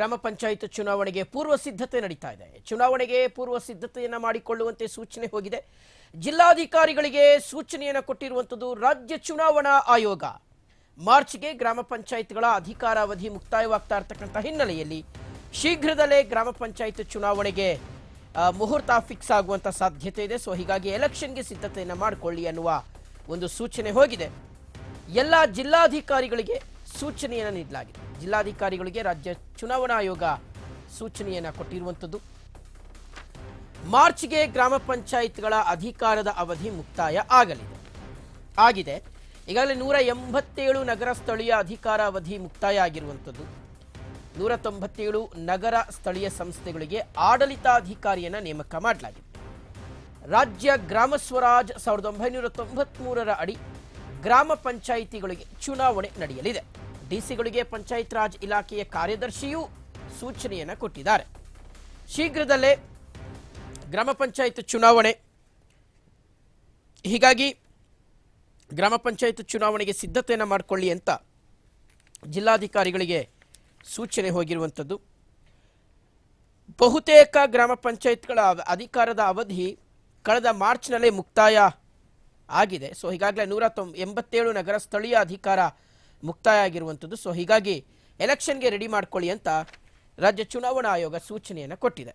ಗ್ರಾಮ ಪಂಚಾಯತ್ ಚುನಾವಣೆಗೆ ಪೂರ್ವ ಸಿದ್ಧತೆ ನಡೀತಾ ಇದೆ. ಚುನಾವಣೆಗೆ ಪೂರ್ವ ಸಿದ್ಧತೆಯನ್ನು ಮಾಡಿಕೊಳ್ಳುವಂತೆ ಸೂಚನೆ ಹೋಗಿದೆ. ಜಿಲ್ಲಾಧಿಕಾರಿಗಳಿಗೆ ಸೂಚನೆಯನ್ನು ಕೊಟ್ಟಿರುವಂತದ್ದು ರಾಜ್ಯ ಚುನಾವಣಾ ಆಯೋಗ. ಮಾರ್ಚ್ಗೆ ಗ್ರಾಮ ಪಂಚಾಯತ್ಗಳ ಅಧಿಕಾರಾವಧಿ ಮುಕ್ತಾಯವಾಗ್ತಾ ಇರತಕ್ಕಂತ ಹಿನ್ನೆಲೆಯಲ್ಲಿ ಶೀಘ್ರದಲ್ಲೇ ಗ್ರಾಮ ಪಂಚಾಯತ್ ಚುನಾವಣೆಗೆ ಮುಹೂರ್ತ ಫಿಕ್ಸ್ ಆಗುವಂತ ಸಾಧ್ಯತೆ ಇದೆ. ಸೊ ಹೀಗಾಗಿ ಎಲೆಕ್ಷನ್ಗೆ ಸಿದ್ಧತೆಯನ್ನು ಮಾಡಿಕೊಳ್ಳಿ ಅನ್ನುವ ಒಂದು ಸೂಚನೆ ಹೋಗಿದೆ. ಎಲ್ಲ ಜಿಲ್ಲಾಧಿಕಾರಿಗಳಿಗೆ ಸೂಚನೆಯನ್ನು ನೀಡಲಾಗಿದೆ. ಜಿಲ್ಲಾಧಿಕಾರಿಗಳಿಗೆ ರಾಜ್ಯ ಚುನಾವಣಾ ಆಯೋಗ ಸೂಚನೆಯನ್ನು ಕೊಟ್ಟಿರುವಂಥದ್ದು. ಮಾರ್ಚ್ಗೆ ಗ್ರಾಮ ಪಂಚಾಯತ್ಗಳ ಅಧಿಕಾರದ ಅವಧಿ ಮುಕ್ತಾಯ ಆಗಿದೆ. ಈಗಾಗಲೇ 187 ನಗರ ಸ್ಥಳೀಯ ಅಧಿಕಾರ ಅವಧಿ ಮುಕ್ತಾಯ ಆಗಿರುವಂಥದ್ದು. 197 ನಗರ ಸ್ಥಳೀಯ ಸಂಸ್ಥೆಗಳಿಗೆ ಆಡಳಿತಾಧಿಕಾರಿಯನ್ನು ನೇಮಕ ಮಾಡಲಾಗಿದೆ. ರಾಜ್ಯ ಗ್ರಾಮ ಸ್ವರಾಜ್ 1993ರ ಅಡಿ ಗ್ರಾಮ ಪಂಚಾಯಿತಿಗಳಿಗೆ ಚುನಾವಣೆ ನಡೆಯಲಿದೆ. ಡಿಸಿಗಳಿಗೆ ಪಂಚಾಯತ್ ರಾಜ್ ಇಲಾಖೆಯ ಕಾರ್ಯದರ್ಶಿಯೂ ಸೂಚನೆಯನ್ನು ಕೊಟ್ಟಿದ್ದಾರೆ. ಶೀಘ್ರದಲ್ಲೇ ಗ್ರಾಮ ಪಂಚಾಯತ್ ಚುನಾವಣೆ, ಹೀಗಾಗಿ ಗ್ರಾಮ ಪಂಚಾಯತ್ ಚುನಾವಣೆಗೆ ಸಿದ್ಧತೆಯನ್ನು ಮಾಡಿಕೊಳ್ಳಿ ಅಂತ ಜಿಲ್ಲಾಧಿಕಾರಿಗಳಿಗೆ ಸೂಚನೆ ಹೋಗಿರುವಂಥದ್ದು. ಬಹುತೇಕ ಗ್ರಾಮ ಪಂಚಾಯತ್ಗಳ ಅಧಿಕಾರದ ಅವಧಿ ಕಳೆದ ಮಾರ್ಚ್ನಲ್ಲೇ ಮುಕ್ತಾಯ ಆಗಿದೆ. ಸೊ ಹೀಗಾಗಲೇ 187 ನಗರ ಸ್ಥಳೀಯ ಅಧಿಕಾರ ಮುಕ್ತಾಯ ಆಗಿರುವಂಥದ್ದು. ಸೊ ಹೀಗಾಗಿ ಎಲೆಕ್ಷನ್ಗೆ ರೆಡಿ ಮಾಡ್ಕೊಳ್ಳಿ ಅಂತ ರಾಜ್ಯ ಚುನಾವಣಾ ಆಯೋಗ ಸೂಚನೆಯನ್ನು ಕೊಟ್ಟಿದೆ.